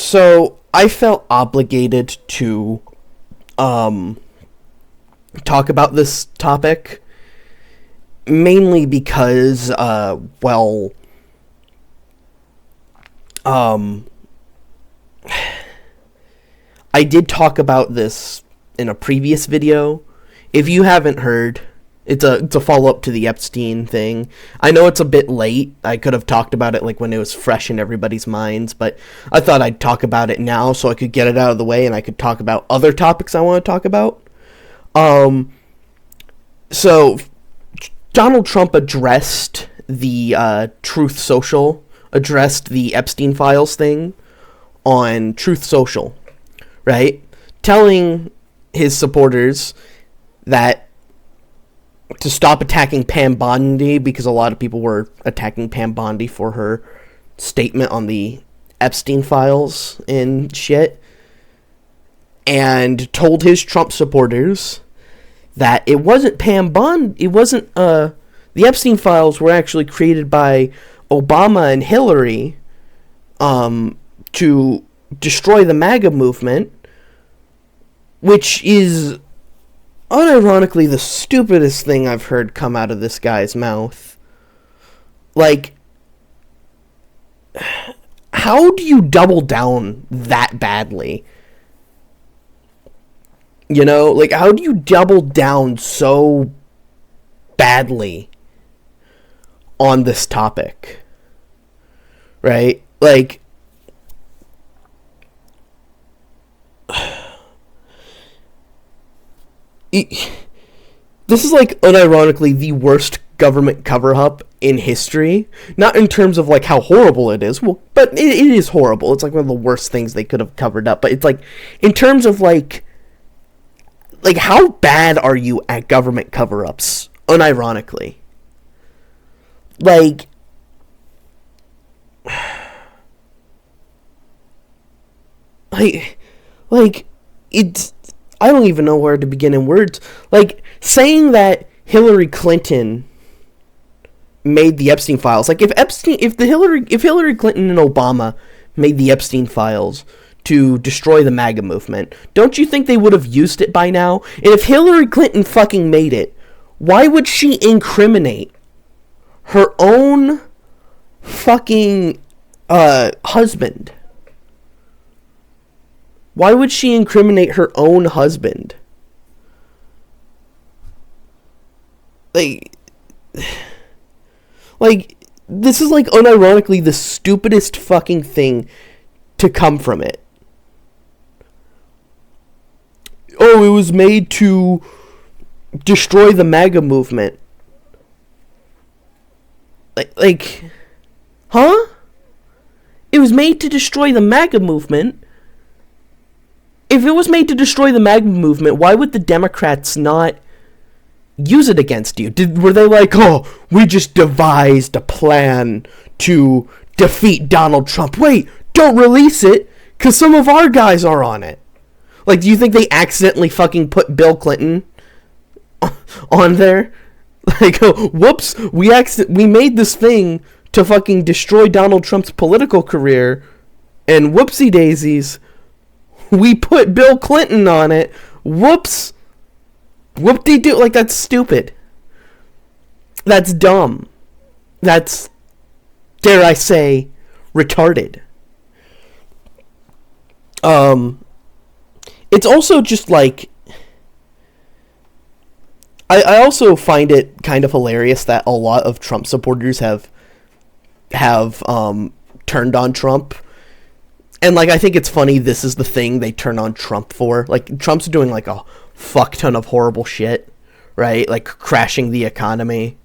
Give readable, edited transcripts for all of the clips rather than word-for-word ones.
So I felt obligated to talk about this topic, mainly because, I did talk about this in a previous video. If you haven't heard, it's a follow-up to the Epstein thing. I know it's a bit late. I could have talked about it like when it was fresh in everybody's minds, but I thought I'd talk about it now so I could get it out of the way and I could talk about other topics I want to talk about. So Donald Trump addressed the Truth Social, addressed the Epstein Files thing on Truth Social, right? Telling his supporters that to stop attacking Pam Bondi, because a lot of people were attacking Pam Bondi for her statement on the Epstein Files and shit, and told his Trump supporters that it wasn't Pam Bondi, it wasn't, the Epstein Files were actually created by Obama and Hillary, to destroy the MAGA movement, which is unironically the stupidest thing I've heard come out of this guy's mouth. Like, how do you double down that badly? You know, like, how do you double down so badly on this topic? Right? Like, this is, like, unironically the worst government cover-up in history. Not in terms of, like, how horrible it is, well, but it is horrible. It's, like, one of the worst things they could have covered up. But it's, like, in terms of, like, how bad are you at government cover-ups, unironically? Like, it's, I don't even know where to begin in words. Like, saying that Hillary Clinton made the Epstein Files. Like, if Hillary Clinton and Obama made the Epstein Files to destroy the MAGA movement, don't you think they would have used it by now? And if Hillary Clinton fucking made it, why would she incriminate her own fucking husband? Why would she incriminate her own husband? Like, this is, like, unironically the stupidest fucking thing to come from it. Oh, it was made to destroy the MAGA movement. Like, huh? It was made to destroy the MAGA movement? If it was made to destroy the MAGA movement, why would the Democrats not use it against you? Were they like, oh, we just devised a plan to defeat Donald Trump? Wait, don't release it, because some of our guys are on it. Like, do you think they accidentally fucking put Bill Clinton on there? Like, oh, whoops, we made this thing to fucking destroy Donald Trump's political career, and whoopsie daisies, we put Bill Clinton on it. Whoops. Whoop-de-doo. Like, that's stupid. That's dumb. That's, dare I say, retarded. It's also just, like, I also find it kind of hilarious that a lot of Trump supporters have turned on Trump. And, like, I think it's funny this is the thing they turn on Trump for. Like, Trump's doing, like, a fuck ton of horrible shit, right? Like, crashing the economy.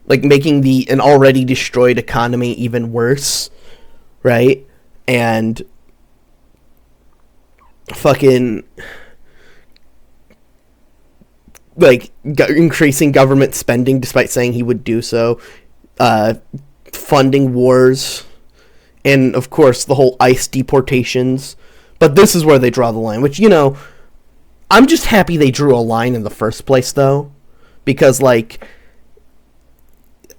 Like, making an already destroyed economy even worse, right? And fucking, like, increasing government spending despite saying he would do so. Funding wars. And, of course, the whole ICE deportations. But this is where they draw the line. Which, you know, I'm just happy they drew a line in the first place, though. Because, like,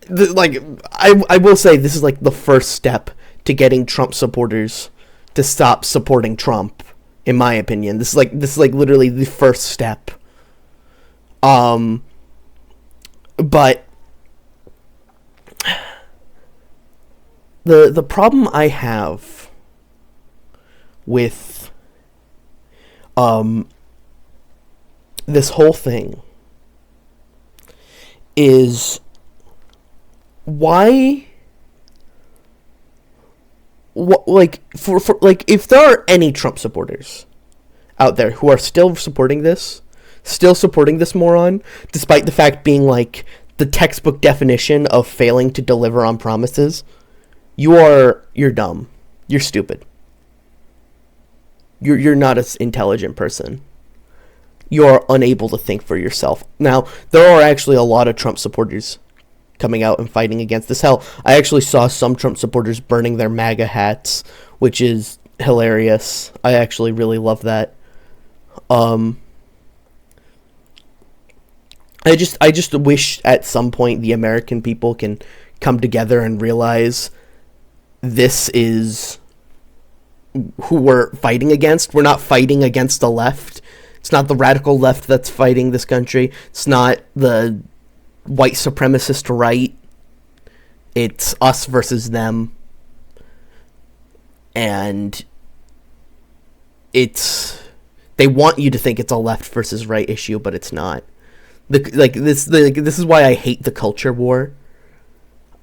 I will say this is, like, the first step to getting Trump supporters to stop supporting Trump, in my opinion. This is like literally the first step. But the problem I have with this whole thing is why, for if there are any Trump supporters out there who are still supporting this moron, despite the fact being like the textbook definition of failing to deliver on promises, you're dumb. You're stupid. You're not an intelligent person. You're unable to think for yourself. Now, there are actually a lot of Trump supporters coming out and fighting against this. Hell, I actually saw some Trump supporters burning their MAGA hats, which is hilarious. I actually really love that. I just wish at some point the American people can come together and realize this is who we're fighting against. We're not fighting against the left. It's not the radical left that's fighting this country. It's not the white supremacist right. It's us versus them. And they want you to think it's a left versus right issue, but it's not. This is why I hate the culture war.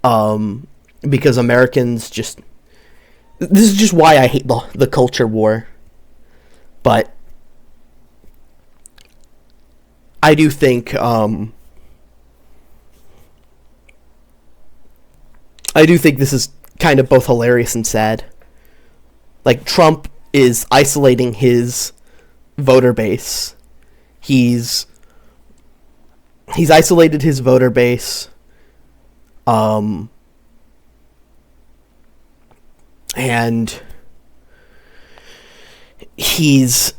Because Americans just... This is just why I hate the culture war. But I do think this is kind of both hilarious and sad. Like, Trump is isolating his voter base. He's isolated his voter base. And he's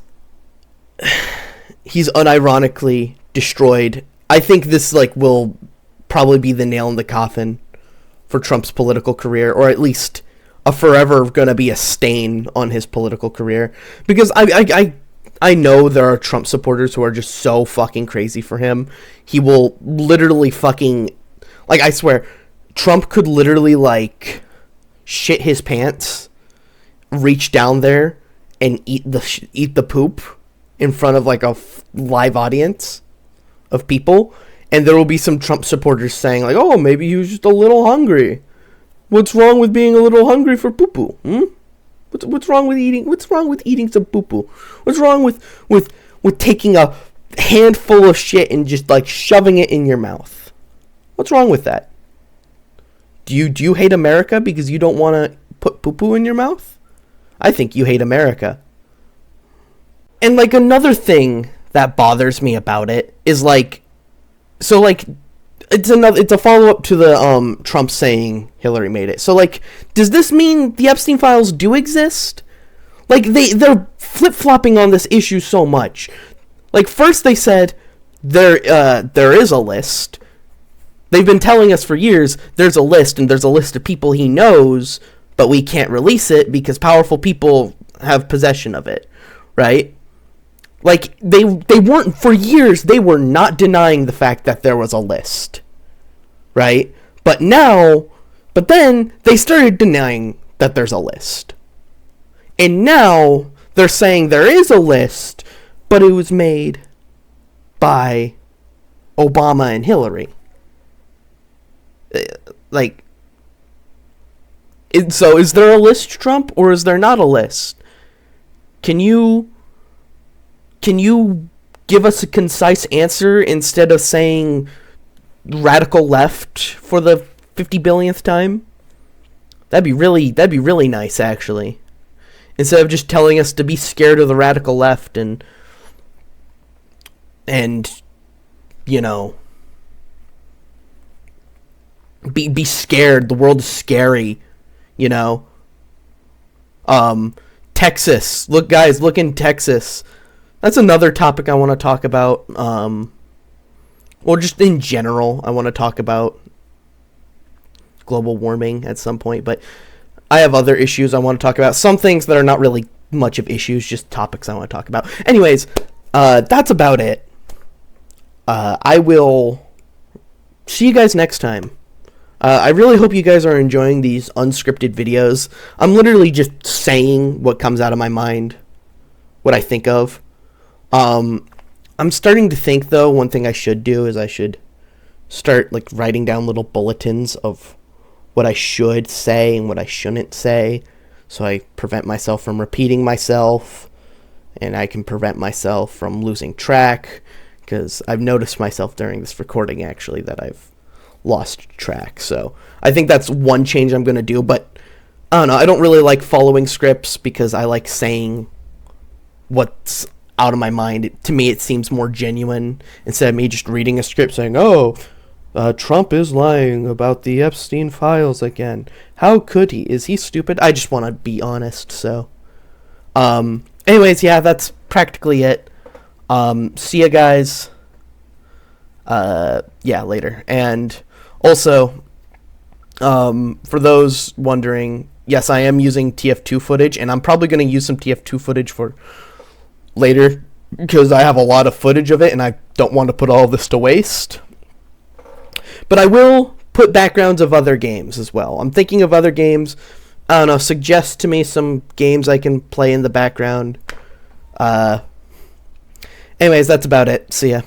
unironically destroyed. I think this will probably be the nail in the coffin for Trump's political career, or at least forever gonna be a stain on his political career. Because I know there are Trump supporters who are just so fucking crazy for him. He will literally fucking, I swear, Trump could literally shit his pants, reach down there, and eat the poop in front of a live audience of people, and there will be some Trump supporters saying oh, maybe he was just a little hungry. What's wrong with being a little hungry for poo-poo? What's wrong with eating? What's wrong with eating some poo-poo? What's wrong with taking a handful of shit and just shoving it in your mouth? What's wrong with that? Do you hate America because you don't want to put poo-poo in your mouth? I think you hate America. And another thing that bothers me about it is it's a follow-up to the Trump saying Hillary made it. So does this mean the Epstein files do exist? They're flip-flopping on this issue so much. First they said there is a list. They've been telling us for years there's a list, and there's a list of people he knows, but we can't release it because powerful people have possession of it, right? They weren't, for years, they were not denying the fact that there was a list, right? But then they started denying that there's a list. And now they're saying there is a list, but it was made by Obama and Hillary. So is there a list, Trump, or is there not a list? Can you give us a concise answer instead of saying radical left for the 50 billionth time? That'd be really nice, actually. Instead of just telling us to be scared of the radical left and be scared. The world is scary, Texas. Look, guys, look in Texas. That's another topic I want to talk about. Or just in general, I want to talk about global warming at some point. But I have other issues I want to talk about. Some things that are not really much of issues, just topics I want to talk about. Anyways, that's about it. I will see you guys next time. I really hope you guys are enjoying these unscripted videos. I'm literally just saying what comes out of my mind, what I think of. I'm starting to think, though, one thing I should do is I should start like writing down little bulletins of what I should say and what I shouldn't say, so I prevent myself from repeating myself, and I can prevent myself from losing track, because I've noticed myself during this recording, actually, that I've lost track. So I think that's one change I'm going to do, but I don't know. I don't really like following scripts because I like saying what's out of my mind. To me, it seems more genuine instead of me just reading a script saying, oh, Trump is lying about the Epstein files again. How could he? Is he stupid? I just want to be honest. So, anyways, yeah, that's practically it. See ya, guys. Yeah, later. And also, for those wondering, yes, I am using TF2 footage, and I'm probably going to use some TF2 footage for later, because I have a lot of footage of it, and I don't want to put all this to waste. But I will put backgrounds of other games as well. I'm thinking of other games. I don't know, suggest to me some games I can play in the background. Anyways, that's about it. See ya.